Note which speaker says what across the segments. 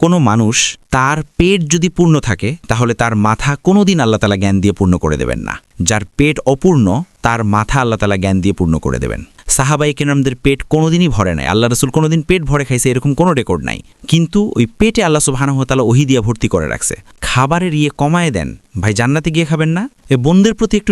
Speaker 1: কোনো মানুষ তার পেট যদি পূর্ণ থাকে তাহলে তার মাথা কোনোদিন আল্লাহ তাআলা জ্ঞান দিয়ে পূর্ণ করে দেবেন না। যার পেট অপূর্ণ তার মাথা আল্লাহ তাআলা জ্ঞান দিয়ে পূর্ণ করে দেবেন। সাহাবায়ে কেরামদের পেট কোনোদিনই ভরে নাই, আল্লাহ রাসূল কোনোদিন পেট ভরে খাইছে এরকম কোনো রেকর্ড নাই, কিন্তু ওই পেটে আল্লাহ সুবহানাহু ওয়া তাআলা ওহী দিয়ে ভর্তি করে রাখছে। খাবারের কমায় দেন, ভাই জান্নাতে গিয়ে খাবেন না? এ বোনদের প্রতি একটু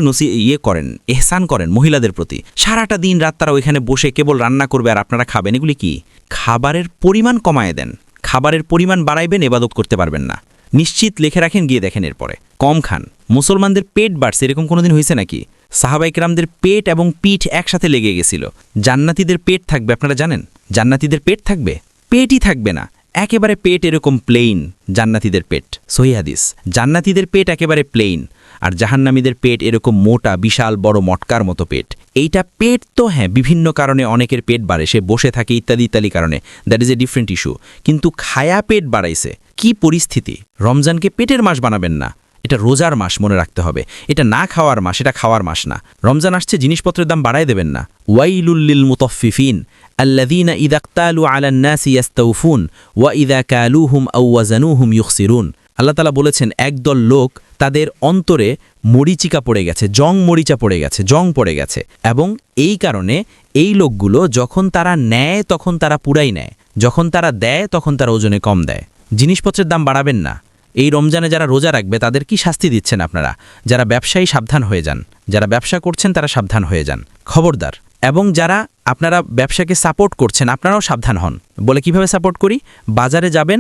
Speaker 1: করেন, ইহসান করেন মহিলাদের প্রতি। সারাটা দিন রাত তারা ওইখানে বসে কেবল রান্না করবে আর আপনারা খাবেন, এগুলি কি? খাবারের পরিমাণ কমায় দেন, খাবারের পরিমাণ বাড়াইবেন, ইবাদত করতে পারবেন না। নিশ্চিত লিখে রাখেন, গিয়ে দেখেন এরপরে কম খান। মুসলমানদের পেট বাড়ছে এরকম কোনোদিন হয়েছে নাকি? সাহাবায়ে কেরামদের পেট এবং পিঠ একসাথে লেগে গেছিল। জান্নাতীদের পেট থাকবে, আপনারা জানেন? জান্নাতীদের পেট থাকবে, পেটই থাকবে না, একেবারে পেট এরকম প্লেইন। জান্নাতীদের পেট, সহিহ হাদিস, জান্নাতীদের পেট একেবারে প্লেইন, আর জাহান্নামীদের পেট এরকম মোটা বিশাল বড় মটকার মতো পেট। এইটা পেট তো হ্যাঁ, বিভিন্ন কারণে অনেকের পেট বাড়ে, সে বসে থাকে ইত্যাদি ইত্যাদি কারণে, that is a different issue. কিন্তু খায়া পেট বাড়াইছে, কি পরিস্থিতি! রমজানকে পেটের মাস বানাবেন না, এটা রোজার মাস, মনে রাখতে হবে। এটা না খাওয়ার মাস, এটা খাওয়ার মাস না। রমজান আসছে, জিনিসপত্রের দাম বাড়ায় দেবেন না। ওয়াইলুল লিল মুতাফফিফিন আল্লাযীনা ইযা ইক্তালু আলান নাসি ইয়াস্তাউফুন ওয়া ইযা কালুহুম আও ওয়াজানুহুম ইউখসিরুন। আল্লাহ তাআলা বলেছেন, একদল লোক তাদের অন্তরে মরিচিকা পড়ে গেছে, মরিচা পড়ে গেছে, জং পড়ে গেছে, এবং এই কারণে এই লোকগুলো যখন তারা নেয় তখন তারা পুরাই নেয়, যখন তারা দেয় তখন তারা ওজনে কম দেয়। জিনিসপত্রের দাম বাড়াবেন না। এই রমজানে যারা রোজা রাখবে তাদের কি শাস্তি দিচ্ছেন আপনারা? যারা ব্যবসায়ী সাবধান হয়ে যান, যারা ব্যবসা করছেন তারা সাবধান হয়ে যান, খবরদার। এবং যারা আপনারা ব্যবসাকে সাপোর্ট করছেন আপনারাও সাবধান হন। বলে কিভাবে সাপোর্ট করি? বাজারে যাবেন,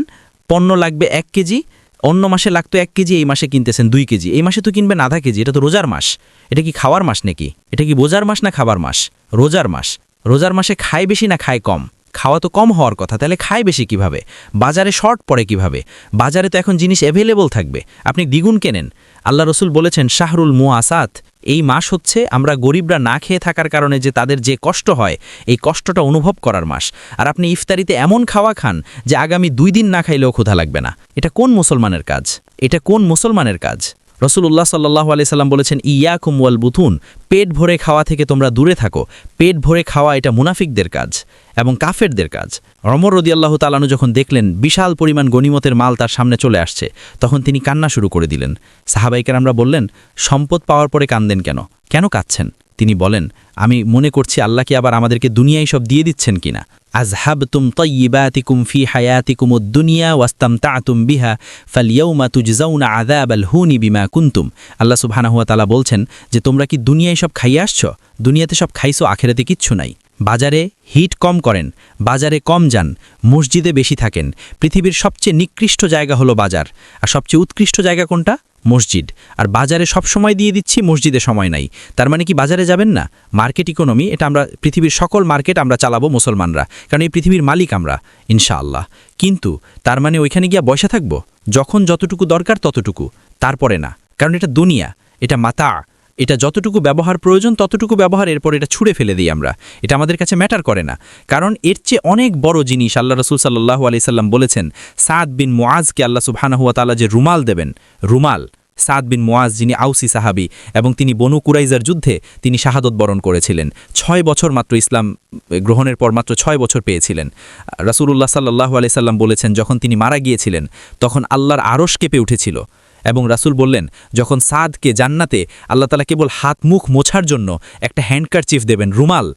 Speaker 1: পণ্য লাগবে 1 কেজি, অন্য মাসে লাগতো 1 কেজি, এই মাসে কিনতেছেন 2 কেজি, এই মাসে তো কিনবেন আধা কেজি। এটা তো রোজার মাস, এটা কি খাওয়ার মাস নাকি? এটা কি বোঝার মাস না খাবার মাস? রোজার মাস। রোজার মাসে খায় বেশি না খায় কম? খাওয়া তো কম হওয়ার কথা, তাহলে খায় বেশি কিভাবে? বাজারে শর্ট পড়ে কিভাবে? বাজারে তো এখন জিনিস অ্যাভেলেবল থাকবে, আপনি দ্বিগুণ কেনেন। আল্লাহ রসুল বলেছেন, শাহরুল মুআসাত, এই মাস হচ্ছে আমরা গরিবরা না খেয়ে থাকার কারণে যে তাদের যে কষ্ট হয়, এই কষ্টটা অনুভব করার মাস। আর আপনি ইফতারিতে এমন খাওয়া খান যে আগামী 2 দিন না খাইলেও ক্ষুধা লাগবে না। এটা কোন মুসলমানের কাজ? এটা কোন মুসলমানের কাজ? রাসূলুল্লাহ সাল্লাল্লাহু আলাইহি সাল্লাম বলেছেন, ইয়াকুম ওয়াল বুতুন, পেট ভরে খাওয়া থেকে তোমরা দূরে থাকো। পেট ভরে খাওয়া এটা মুনাফিকদের কাজ এবং কাফেরদের কাজ। ওমর রাদিয়াল্লাহু তাআলা আনহু যখন দেখলেন বিশাল পরিমাণ গনিমতের মাল তার সামনে চলে আসছে, তখন তিনি কান্না শুরু করে দিলেন। সাহাবায়ে কেরামরা বললেন, সম্পদ পাওয়ার পরে কান্দেন কেন? কেন কাঁদছেন? তিনি বলেন, আমি মনে করছি আল্লাহ কি আবার আমাদেরকে দুনিয়ায় সব দিয়ে দিচ্ছেন কিনা। আযহাবতুম তাইয়্যিবাতিকুম ফি হায়াতিকুমুদ দুনিয়া ওয়াস্তামতা'তুম বিহা ফালইয়াউমা তুজজাউনা আযাবাল হুনি বিমা কুনতুম। আল্লাহ সুবহানাহু ওয়া তাআলা বলছেন যে তোমরা কি দুনিয়ায় সব খাইয়ে আসছো? দুনিয়াতে সব খাইছো, আখিরাতে কিচ্ছু নাই। বাজারে হিট কম করেন, বাজারে কম যান, মসজিদে বেশি থাকেন। পৃথিবীর সবচেয়ে নিকৃষ্ট জায়গা হলো বাজার, আর সবচেয়ে উৎকৃষ্ট জায়গা কোনটা? মসজিদ। আর বাজারে সব সময় দিয়ে দিচ্ছি, মসজিদে সময় নাই। তার মানে কি বাজারে যাবেন না? মার্কেট ইকোনমি, এটা আমরা পৃথিবীর সকল মার্কেট আমরা চালাবো মুসলমানরা, কারণ এই পৃথিবীর মালিক আমরা ইনশাআল্লাহ। কিন্তু তার মানে ওইখানে গিয়া বসে থাকবো? যখন যতটুকু দরকার ততটুকু, তারপরে না। কারণ এটা দুনিয়া, এটা মাতা, এটা যতটুকু ব্যবহার প্রয়োজন ততটুকু ব্যবহার, এরপর এটা ছুঁড়ে ফেলে দিই আমরা। এটা আমাদের কাছে ম্যাটার করে না, কারণ এর চেয়ে অনেক বড় জিনিস আল্লাহ রাসূল সাল্লাল্লাহু আলাইহি সাল্লাম বলেছেন, সাদ বিন মুআজকে আল্লাহ সুবহানাহু ওয়া তাআলা যে রুমাল দেবেন, রুমাল। সাদ বিন মুআজ যিনি আউসি সাহাবী এবং তিনি বনু কুরাইজার যুদ্ধে তিনি শাহাদত বরণ করেছিলেন। 6 বছর মাত্র ইসলাম গ্রহণের পর মাত্র 6 বছর পেয়েছিলেন। রাসূলুল্লাহ সাল্লাল্লাহু আলাইহি সাল্লাম বলেছেন, যখন তিনি মারা গিয়েছিলেন তখন আল্লাহর আরশ কেঁপে উঠেছিল। এবং রাসূল বললেন, যখন সাদকে জান্নাতে আল্লাহ তাআলা কেবল হাত মুখ মোছার জন্য একটা হ্যান্ডকারচিফ দেবেন, রুমাল,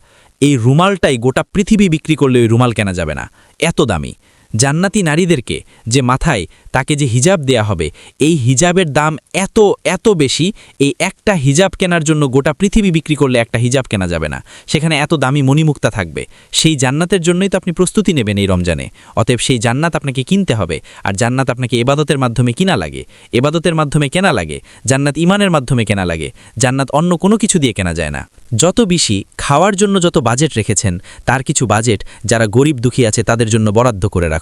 Speaker 1: এই রুমালটাই গোটা পৃথিবী বিক্রি করলে ওই রুমাল কেনা যাবে না, এত দামি। জান্নাতি নারীদেরকে যে মাথায় তাকে যে হিজাব দেয়া হবে, এই হিজাবের দাম এত এত বেশি, এই একটা হিজাব কেনার জন্য গোটা পৃথিবী বিক্রি করলে একটা হিজাব কেনা যাবে না। সেখানে এত দামি মণিমুক্তা থাকবে। সেই জান্নাতের জন্যই তো আপনি প্রস্তুতি নেবেন এই রমজানে। অতএব সেই জান্নাত আপনাকে কিনতে হবে। আর জান্নাত আপনাকে ইবাদতের মাধ্যমে কিনা লাগে, ইবাদতের মাধ্যমে কেনা লাগে। জান্নাত ঈমানের মাধ্যমে কেনা লাগে, জান্নাত অন্য কোনো কিছু দিয়ে কেনা যায় না। যত বেশি খাওয়ার জন্য যত বাজেট রেখেছেন, তার কিছু বাজেট যারা গরিব দুঃখী আছে তাদের জন্য বরাদ্দ করে রাখুন।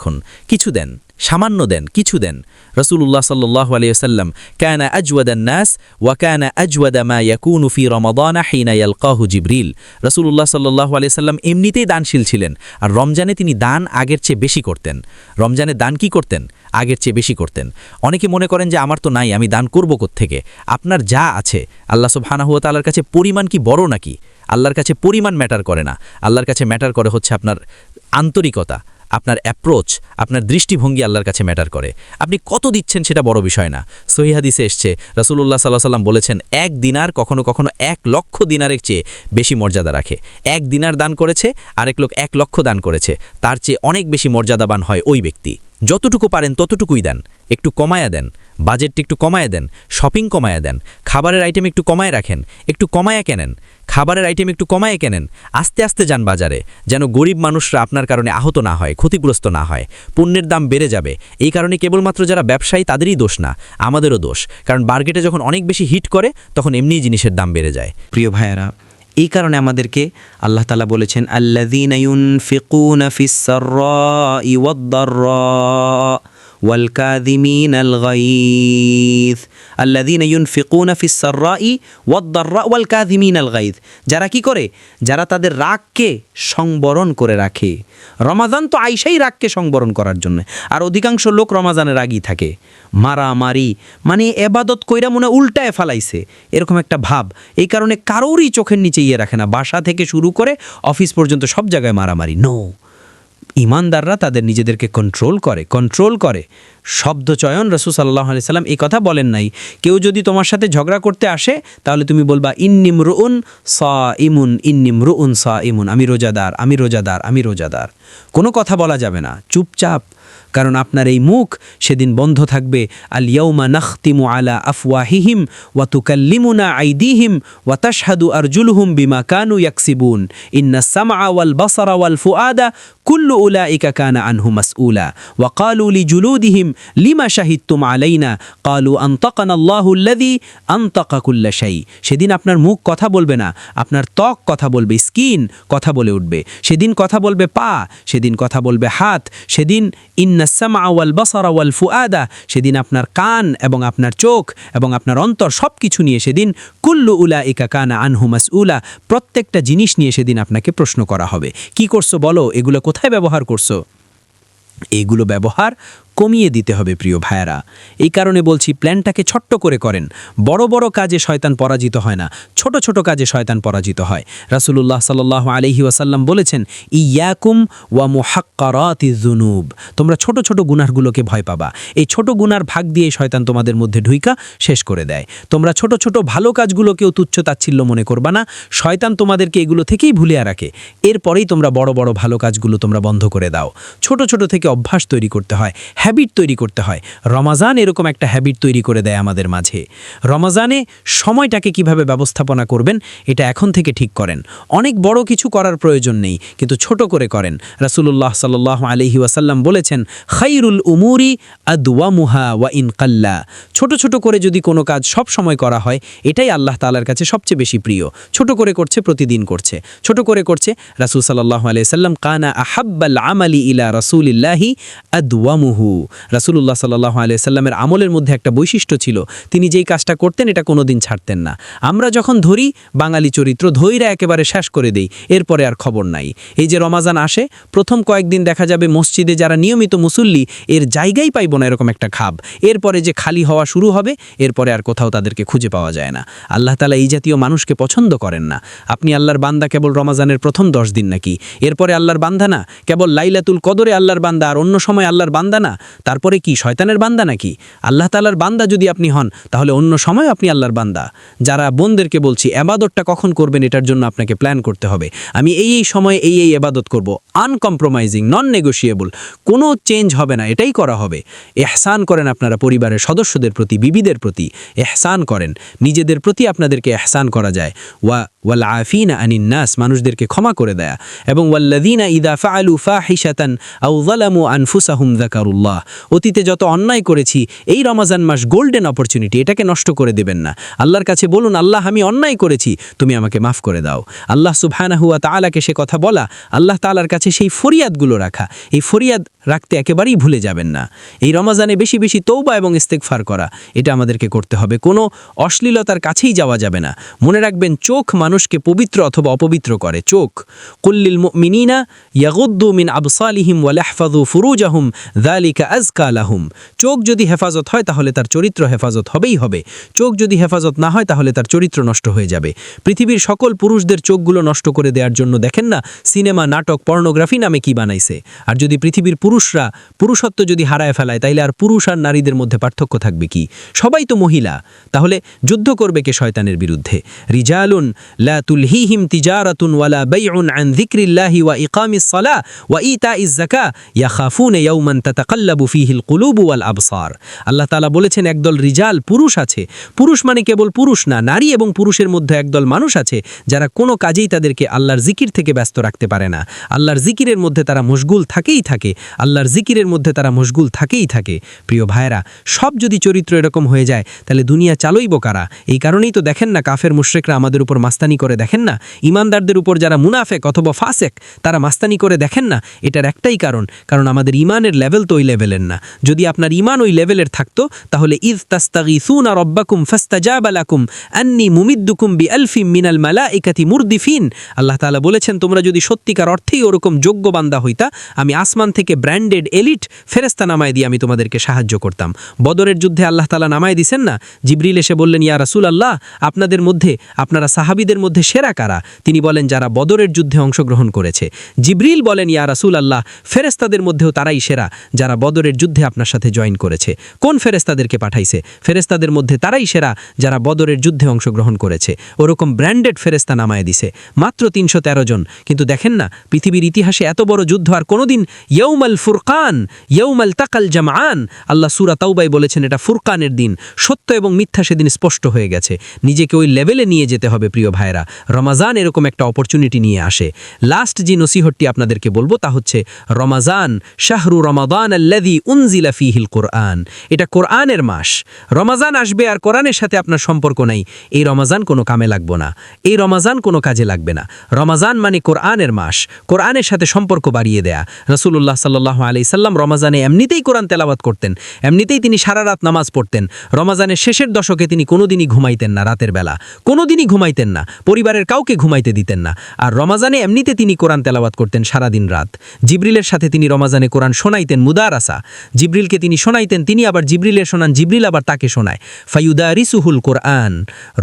Speaker 1: কিছু দেন, সামান্য দেন, কিছু দেন। রাসূলুল্লাহ সাল্লাল্লাহু আলাইহি ওয়াসাল্লাম কানা আজওয়াদান নাস ওয়া কানা আজওয়াদা মা ইয়াকুনু ফি রমাদান হিনা ইয়ালকাহু জিবরিল। রাসূলুল্লাহ সাল্লাল্লাহু আলাইহি ওয়াসাল্লাম এমনিতেই দানশীল ছিলেন, আর রমজানে তিনি দান আগের চেয়ে বেশি করতেন। রমজানে দান কি করতেন? আগের চেয়ে বেশি করতেন। অনেকে মনে করেন যে আমার তো নাই, আমি দান করব কোত্থেকে? আপনার যা আছে আল্লাহ সুবহানাহু ওয়া তাআলার কাছে পরিমাণ কি বড় নাকি? আল্লাহর কাছে পরিমাণ ম্যাটার করে না, আল্লাহর কাছে ম্যাটার করে হচ্ছে আপনার আন্তরিকতা,
Speaker 2: আপনার অ্যাপ্রোচ, আপনার দৃষ্টিভঙ্গি আল্লাহর কাছে ম্যাটার করে। আপনি কত দিচ্ছেন সেটা বড় বিষয় না। সহিহ হাদিসে এসছে, রাসূলুল্লাহ সাল্লাল্লাহু আলাইহি ওয়াসাল্লাম বলেছেন, 1 দিনার কখনো কখনো 1 লক্ষ দিনারের চেয়ে বেশি মর্যাদা রাখে। 1 দিনার দান করেছে, আরেক লোক 1 লক্ষ দান করেছে, তার চেয়ে অনেক বেশি মর্যাদাবান হয় ওই ব্যক্তি। যতটুকু পারেন ততটুকুই দেন, একটু কমায়া দেন, বাজেটটা একটু কমায়া দেন, শপিং কমায়া দেন, খাবারের আইটেম একটু কমায় রাখেন, একটু কমায়া কেনেন, খাবারের আইটেম একটু কমায় কেনেন, আস্তে আস্তে যান বাজারে, যেন গরিব মানুষরা আপনার কারণে আহত না হয়, ক্ষতিগ্রস্ত না হয়। পণ্যের দাম বেড়ে যাবে, এই কারণে কেবলমাত্র যারা ব্যবসায়ী তাদেরই দোষ না, আমাদেরও দোষ। কারণ মার্কেটে যখন অনেক বেশি হিট করে তখন এমনিই জিনিসের দাম বেড়ে যায়।
Speaker 3: প্রিয় ভাইয়েরা, এই কারণে আমাদেরকে আল্লাহ তাআলা বলেছেন, আল্লাযীনা ইউনফিকুনা ফিস সাররাই ওয়াদ-দাররা ওয়াল কাযিমিনাল গায়জ। আল্লাযীনা ইউনফিকুনা ফিস সাররাই ওয়াদ-দাররা ওয়াল কাযিমিনাল গায়জ। যারা কি করে? যারা তাদের রাগকে সংবরণ করে রাখে। রমাজান তো আইসাই রাগকে সংবরণ করার জন্য, আর অধিকাংশ লোক রমাজানে রাগই থাকে। মারামারি মানে এবাদত কইরা মনে উল্টায় ফালাইছে, এরকম একটা ভাব। এই কারণে কারোরই চোখের নিচে রাখে না, বাসা থেকে শুরু করে অফিস পর্যন্ত সব জায়গায় মারামারি। নো, ইমানদাররা তাদের নিজেদেরকে কন্ট্রোল করে। শব্দচয়ন, রাসূল সাল্লাল্লাহু আলাইহি সাল্লাম এই কথা বলেন নাই, কেউ যদি তোমার সাথে ঝগড়া করতে আসে তাহলে তুমি বলবা ইন্নিমরুউন সাইমুন, আমি রোজাদার। কোনো কথা বলা যাবে না, চুপচাপ। কারণ আপনার এই মুখ সেদিন বন্ধ থাকবে। আল ইয়াউমা নাখতিমু আলা আফওয়াহিহিম ওয়া তুকাল্লিমুনা আইদিহিম ওয়া তাশহাদু আরজুলুহুম বিমা কানু ইয়াকসিবুন ইন্নাস সামআ ওয়াল বাসারা ওয়াল ফুআদা কুল্লু উলাইকা কানা আনহু মাসউলা ওয়া ক্বালু লিজুলুদিহিম লিমা শাহিদতুম আলাইনা ক্বালু আনতাকানা আল্লাহুল্লাযী আনতাকা কুল্লা শাই। সেদিন আপনার মুখ কথা বলবে না, আপনার ত্বক কথা বলবে, স্কিন কথা বলে উঠবে। সেদিন কথা বলবে পা, সেদিন কথা বলবে হাত, সেদিন ইন্নাস সামআ ওয়াল বাসারা ওয়াল ফুআদা, সেদিন আপনার কান এবং আপনার চোখ এবং আপনার অন্তর সব কিছু নিয়ে সেদিন কুল্লু উলাইকা কানা আনহু মাসউলা, প্রত্যেকটা জিনিস নিয়ে সেদিন আপনাকে প্রশ্ন করা হবে। কি করছো বলো, এগুলো কোথায় ব্যবহার করছো? এইগুলো ব্যবহার কমিয়ে দিতে হবে প্রিয় ভাইয়েরা। এই কারণে বলছি, প্ল্যানটাকে ছোট্ট করে করেন। বড় বড় কাজে শয়তান পরাজিত হয় না, ছোট ছোট কাজে শয়তান পরাজিত হয়। রাসূলুল্লাহ সাল্লাল্লাহু আলাইহি ওয়াসাল্লাম বলেছেন, ইয়াকুম ওয়া মুহাক্কারাতিজ যুনুব, তোমরা ছোট ছোট গুনাহগুলোকে ভয় পাবা। এই ছোট গুনার ভাগ দিয়ে শয়তান তোমাদের মধ্যে ঢুইকা শেষ করে দেয়। তোমরা ছোট ছোট ভালো কাজগুলোকেও তুচ্ছ তাচ্ছিল্য মনে করবা না, শয়তান তোমাদেরকে এগুলো থেকেই ভুলিয়ে রাখে। এরপরেই তোমরা বড় বড় ভালো কাজগুলো তোমরা বন্ধ করে দাও। ছোট ছোট থেকে অভ্যাস তৈরি করতে হয়, হ্যাবিট তৈরি করতে হয়। রমাজান এরকম একটা হ্যাবিট তৈরি করে দেয় আমাদের মাঝে। রমাজানে সময়টাকে কিভাবে ব্যবস্থাপনা করবেন এটা এখন থেকে ঠিক করেন। অনেক বড় কিছু করার প্রয়োজন নেই, কিন্তু ছোট করে করেন। রাসূলুল্লাহ সাল্লাল্লাহু আলাইহি ওয়াসাল্লাম বলেছেন, খাইরুল উমুরি আদওয়ামুহা ওয়া ইন কাল্লা। ছোট ছোট করে যদি কোনো কাজ সব সময় করা হয়, এটাই আল্লাহ তাআলার কাছে সবচেয়ে বেশি প্রিয়। ছোট করে করছে, প্রতিদিন করছে, ছোট করে করছে। রাসূল সাল্লাল্লাহু আলাইহি ওয়াসাল্লাম কানা আহাব্বাল আমালি ইলা রাসূলিল্লাহি আদওয়ামুহু। রাসূলুল্লাহ সাল্লাল্লাহু আলাইহি সাল্লামের আমলের মধ্যে একটা বৈশিষ্ট্য ছিল, তিনি যেই কাজটা করতেন এটা কোনোদিন ছাড়তেন না। আমরা যখন ধরি বাঙালি চরিত্র ধইরা একেবারে শেষ করে দেই, এরপরে আর খবর নাই। এই যে রমাজান আসে, প্রথম কয়েকদিন দেখা যাবে মসজিদে যারা নিয়মিত মুসল্লি এর জায়গাই পাইব না, এরকম একটা খাব। এরপরে যে খালি হওয়া শুরু হবে, এরপরে আর কোথাও তাদেরকে খুঁজে পাওয়া যায় না। আল্লাহ তাআলা এই জাতীয় মানুষকে পছন্দ করেন না। আপনি আল্লাহর বান্দা কেবল রমাজানের প্রথম 10 দিন নাকি? এরপরে আল্লাহর বান্দা না? কেবল লাইলাতুল কদরে আল্লাহর বান্দা আর অন্য সময় আল্লাহর বান্দা না? তারপরে কি শয়তানের বান্দা নাকি? আল্লাহ তাআলার বান্দা যদি আপনি হন, তাহলে অন্য সময় আপনি আল্লাহর বান্দা। যারা বোনদেরকে বলছি, ইবাদতটা কখন করবেন এটার জন্য আপনাকে প্ল্যান করতে হবে। আমি এই সময়ে এই ইবাদত করব, আনকম্প্রোমাইজিং, নন নেগোশিয়েবল, কোনো চেঞ্জ হবে না, এটাই করা হবে। ইহসান করেন আপনারা পরিবারের সদস্যদের প্রতি, বিবিদের প্রতি ইহসান করেন। নিজেদের প্রতি আপনাদেরকে ইহসান করা যায়। ওয়াল আফিনা আনিন নাস, মানুষদেরকে ক্ষমা করে দেয়া। এবং ওয়াল্লাযিনা ইযা ফাআলু ফাহিশাতান আও যালামু আনফুসাহুম যাকারুল্লাহ, অতীতে যত অন্যায় করেছি, এই রমাজান মাস গোল্ডেন অপরচুনিটি, এটাকে নষ্ট করে দেবেন না। আল্লাহর কাছে বলুন, আল্লাহ আমি অন্যায় করেছি, তুমি আমাকে মাফ করে দাও। আল্লাহ সুবহানাহু ওয়া তাআলাকে সে কথা বলা, আল্লাহ তাআলার কাছে সেই ফরিয়াদগুলো রাখা, এই ফরিয়াদ রাখতে একেবারেই ভুলে যাবেন না। এই রমাজানে বেশি বেশি তৌবা এবং ইস্তেগফার করা, এটা আমাদেরকে করতে হবে। কোনো অশ্লীলতার কাছেই যাওয়া যাবে না। মনে রাখবেন, চোখ মানুষকে পবিত্র অথবা অপবিত্র করে। চোখ, কুল্লিল মুমিনিনা ইয়াগুদ্দু মিন আবসালিহিম ওয়া লাহফাযু ফুরুজাহুম যালিকা আযকা লাহুম। চোখ যদি হেফাজত হয় তাহলে তার চরিত্র হেফাজত হবেই হবে। চোখ যদি হেফাজত না হয় তাহলে তার চরিত্র নষ্ট হয়ে যাবে। পৃথিবীর সকল পুরুষদের চোখগুলো নষ্ট করে দেওয়ার জন্য দেখেন না সিনেমা, নাটক, পর্নোগ্রাফি নামে কি বানাইছে। আর যদি পৃথিবীর পুরুষরা পুরুষত্ব যদি হারায় ফেলায়, তাইলে আর পুরুষ আর নারীদের মধ্যে পার্থক্য থাকবে কি? সবাই তো মহিলা। তাহলে যুদ্ধ করবে কে শয়তানের বিরুদ্ধে? রিজালুন লা তুলহিহিম তিজারাতুন ওয়ালা বাইউন আন যিকরিল্লাহি ওয়া ইকামিস সালাহ ওয়া ইতাইজ যাকাহ ইয়াখাফুনা ইয়াওমান তাতাকাল্লাবু ফীহিল কুলুবু ওয়াল আবসার। আল্লাহ তাআলা বলেছেন, একদল রিজাল, পুরুষ আছে। পুরুষ মানে কেবল পুরুষ না, নারী এবং পুরুষের মধ্যে একদল মানুষ আছে যারা কোনো কাজেই তাদেরকে আল্লাহর জিকির থেকে ব্যস্ত রাখতে পারে না। আল্লাহর জিকিরের মধ্যে তারা মশগুল থাকেই থাকে। আল্লাহর জিকিরের মধ্যে তারা মশগুল থাকেই থাকে। প্রিয় ভাইরা, সব যদি চরিত্র এরকম হয়ে যায় তাহলে দুনিয়া চালইব কারা? এই কারণেই তো দেখেন না কাফের মুশরিকরা আমাদের উপর মাস্তানি করে, দেখেন না ইমানদারদের উপর যারা মুনাফেক অথবা ফাসেক তারা মাস্তানি করে, দেখেন না। এটার একটাই কারণ আমাদের ইমানের লেভেল তো ওই লেভেলের না। যদি আপনার ইমান ওই লেভেলের থাকতো তাহলে ইয তাস্তাগীসুনা রাব্বাকুম ফাস্তাজাবা লাকুম আন্নী মুমিদ্দুকুম বিআলফিম মিনাল মালাইকাতি মুরদিফিন। আল্লাহ তাআলা বলেছেন, তোমরা যদি সত্যিকার অর্থেই ওরকম যোগ্য বান্দা হইতা, আমি আসমান থেকে ব্র্যান্ডেড এলিট ফেরেশতা নামায় দিয়ে আমি তোমাদেরকে সাহায্য করতাম। বদরের যুদ্ধে আল্লাহ তাআলা নামায় দিছেন না? জিবরিল এসে বললেন, ইয়া রাসূলুল্লাহ, আপনাদের মধ্যে, আপনারা সাহাবীদের মধ্যে সেরা কারা? তিনি বলেন, যারা বদরের যুদ্ধে অংশগ্রহণ করেছে। জিবরিল বলেন, ইয়া রাসূলুল্লাহ, ফেরেশতাদের মধ্যেও তারাই সেরা যারা বদরের যুদ্ধে আপনার সাথে জয়েন করেছে। কোন ফেরেশতাদেরকে পাঠাইছে? ফেরেশতাদের মধ্যে তারাই সেরা যারা বদরের যুদ্ধে অংশগ্রহণ করেছে। ওরকম ব্র্যান্ডেড ফেরেশতা নামায় দিছে, মাত্র ৩১৩ জন। কিন্তু দেখেন না, পৃথিবীর ইতিহাসে এত বড় যুদ্ধ আর কোনোদিন, ইয়াউমাল ফুরকান ইয়াউমাল তাকাল জামআন, আল্লাহ সূরা তাওবায় বলেছেন এটা ফুরকানের দিন। সত্য এবং মিথ্যা সেদিন স্পষ্ট হয়ে গেছে। নিজেকে ওই লেভেলে নিয়ে যেতে হবে প্রিয় ভাইরা। রমাজান এরকম একটা অপরচুনিটি নিয়ে আসে। লাস্ট যে নসিহতটি আপনাদেরকে বলবো তা হচ্ছে, রমাজান শাহরু রমাদান আল্লাযী উনজিলা ফীহিল কুরআন। এটা কোরআনের মাস। রমাজান আসবে আর কোরআনের সাথে আপনার সম্পর্ক নাই, এই রমাজান কোনো কামে লাগবে না, এই রমাজান কোনো কাজে লাগবে না। রমাজান মানে কোরআনের মাস, কোরআনের সাথে সম্পর্ক বাড়িয়ে দেয়া। রাসূলুল্লাহ সাল্লাল্লাহু আলাইহি সাল্লাম রমাজানে এমনিতেই কোরআন তেলাওয়াত করতেন, এমনিতেই তিনি সারা রাত নামাজ পড়তেন। রমাজানের শেষের দশকে তিনি কোনোদিনই ঘুমাইতেন না, রাতের বেলা কোনোদিনই ঘুমাইতেন না, পরিবারের কাউকে ঘুমাইতে দিতেন না। আর রমাজানে এমনিতে তিনি কোরআন তেলাওয়াত করতেন সারা দিন রাত। জিবরিলের সাথে তিনি রমাজানে কোরআন শোনাইতেন, মুদারাসা। জিবরিলকে তিনি শোনাইতেন, তিনি আবার জিবরিলের শোনান, জিবরিল আবার তাকে শোনায়। ফায়ুদারিসুহুল কোরআন।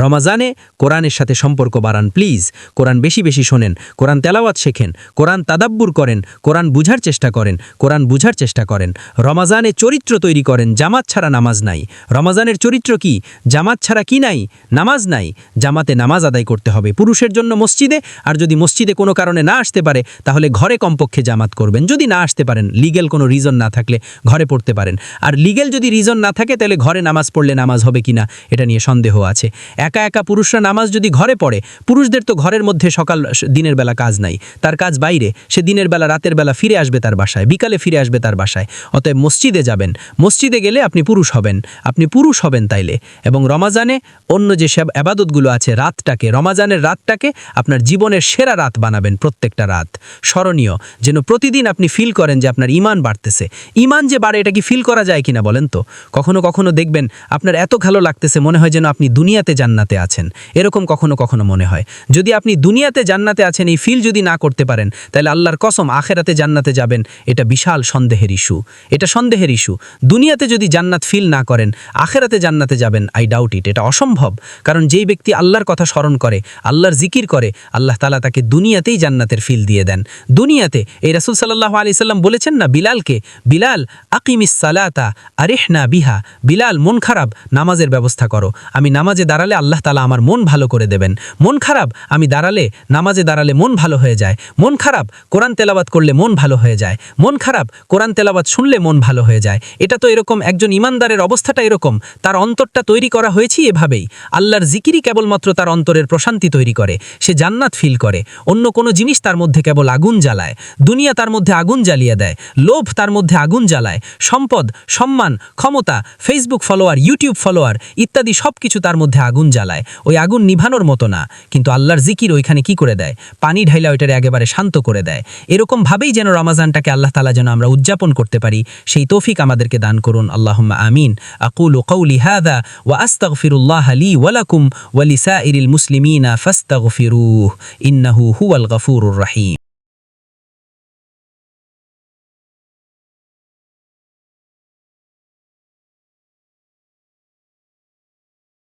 Speaker 3: রমাজানে কোরআনের সাথে সম্পর্ক বাড়ান প্লিজ। কোরআন বেশি বেশি শোনেন, কোরআন তেলাওয়াত শেখেন, কোরআন তাদাব্বুর করেন, কোরআন বুঝার চেষ্টা করেন, কোরআন বুঝার চেষ্টা করেন। রমাজানে চরিত্র তৈরি করেন। জামাত ছাড়া নামাজ নাই। রমাজানের চরিত্র কি? জামাত ছাড়া কি নাই? নামাজ নাই। জামাতে নামাজ আদায় করতে হবে, পুরুষের জন্য মসজিদে, আর যদি মসজিদে কোনো কারণে না আসতে পারে তাহলে ঘরে কমপক্ষে জামাত করবেন। যদি না আসতে পারেন, লিগ্যাল কোনো রিজন না থাকলে ঘরে পড়তে পারেন। আর লিগ্যাল যদি রিজন না থাকে তাহলে ঘরে নামাজ পড়লে নামাজ হবে কিনা এটা নিয়ে সন্দেহ আছে। একা একা পুরুষরা নামাজ যদি ঘরে পড়ে, পুরুষদের তো ঘরের মধ্যে সকাল দিনের বেলা কাজ নাই, তার কাজ বাইরে। সে দিনের বেলা রাতের বেলা ফিরে আসবে তার বাসায়, বিকালে ফিরে আসবে তার বাসায়। অতএব মসজিদে যাবেন, মসজিদে গেলে আপনি পুরুষ হবেন, আপনি পুরুষ হবেন তাইলে। এবং রমাজানে অন্য যে সব আবাদতগুলো আছে, রাতটাকে, রমাজানের রাতটাকে আপনার জীবনের সেরা রাত বানাবেন। প্রত্যেকটা রাত স্মরণীয়, যেন প্রতিদিন আপনি ফিল করেন যে আপনার ঈমান বাড়তেছে। ঈমান যে বাড়ে এটা কি ফিল করা যায় কিনা বলেন তো? কখনো কখনো দেখবেন আপনার এত ভালো লাগতেছে, মনে হয় যেন আপনি দুনিয়াতে জান্নাতে আছেন। এরকম কখনো কখনো মনে হয়। যদি আপনি দুনিয়াতে জান্নাতে আছেন এই ফিল যদি না করতে পারেন, তাহলে আল্লাহর কসম আখেরাতে জান্নাতে যাবেন এটা বিশাল সন্দেহের ইস্যু। এটা সন্দেহের ইস্যু। দুনিয়াতে যদি জান্নাত ফিল না করেন, আখেরাতে জান্নাতে যাবেন আই ডাউট ইট। এটা অসম্ভব। কারণ যেই ব্যক্তি আল্লাহর কথা স্মরণ করে, আল্লাহর জিকির করে, আল্লাহ তাআলা তাকে দুনিয়াতেই জান্নাতের ফিল দিয়ে দেন। দুনিয়াতে এই রাসূল সাল্লাল্লাহু আলাইহি সাল্লাম বলেছেন না বিলালকে, বিলাল আকিমিস সালাতা আরিহনা বিহা, বিলাল মন খারাপ, নামাজের ব্যবস্থা করো। আমি নামাজে দাঁড়ালে আল্লাহ তাআলা আমার মন ভালো করে দেবেন। মন খারাপ, আমি দাঁড়ালে, নামাজে দাঁড়ালে মন ভালো হয়ে যায়। মন খারাপ, কোরআন তেলাওয়াত করলে মন ভালো হয়ে যায়। মন খারাপ, কোরআন তেলাওয়াত শুনলে মন ভালো হয়ে যায়। এটা তো এরকম, একজন ইমানদারের অবস্থাটা এরকম। তার অন্তরটা তৈরি করা হয়েছে এভাবেই। আল্লাহর জিকিরই কেবলমাত্র তার অন্তরের প্রশান্তি তৈরি করে। সে জান্নাত ফিল করে। অন্য কোনো জিনিস তার মধ্যে কেবল আগুন জ্বালায়। দুনিয়া তার মধ্যে আগুন জ্বালিয়ে দেয়, লোভ তার মধ্যে আগুন জ্বালায়, সম্পদ, সম্মান, ক্ষমতা, ফেসবুক ফলোয়ার, ইউটিউব ফলোয়ার ইত্যাদি সব কিছু তার মধ্যে আগুন জ্বালায়। ওই আগুন নিভানোর মতো না, কিন্তু আল্লাহর জিকির ওইখানে কি করে দেয়? পানি ঢাইলা ওইটারে একেবারে শান্ত করে দেয়। এরকম ভাবেই যেন রমাজানটাকে আল্লাহ তাআলা যেন আমরা উদযাপন করতে পারি সেই তৌফিক আমাদেরকে দান করুন আল্লাহুম্মা আমিন আকুলু কওলি হাযা ওয়া আস্তাগফিরুল্লাহ লি ওয়া লাকুম ওয়া লিসাইরিল মুসলিমিনা ফাস্তাগফিরুহু ইন্নাহু হুয়াল গফুরুর রহিম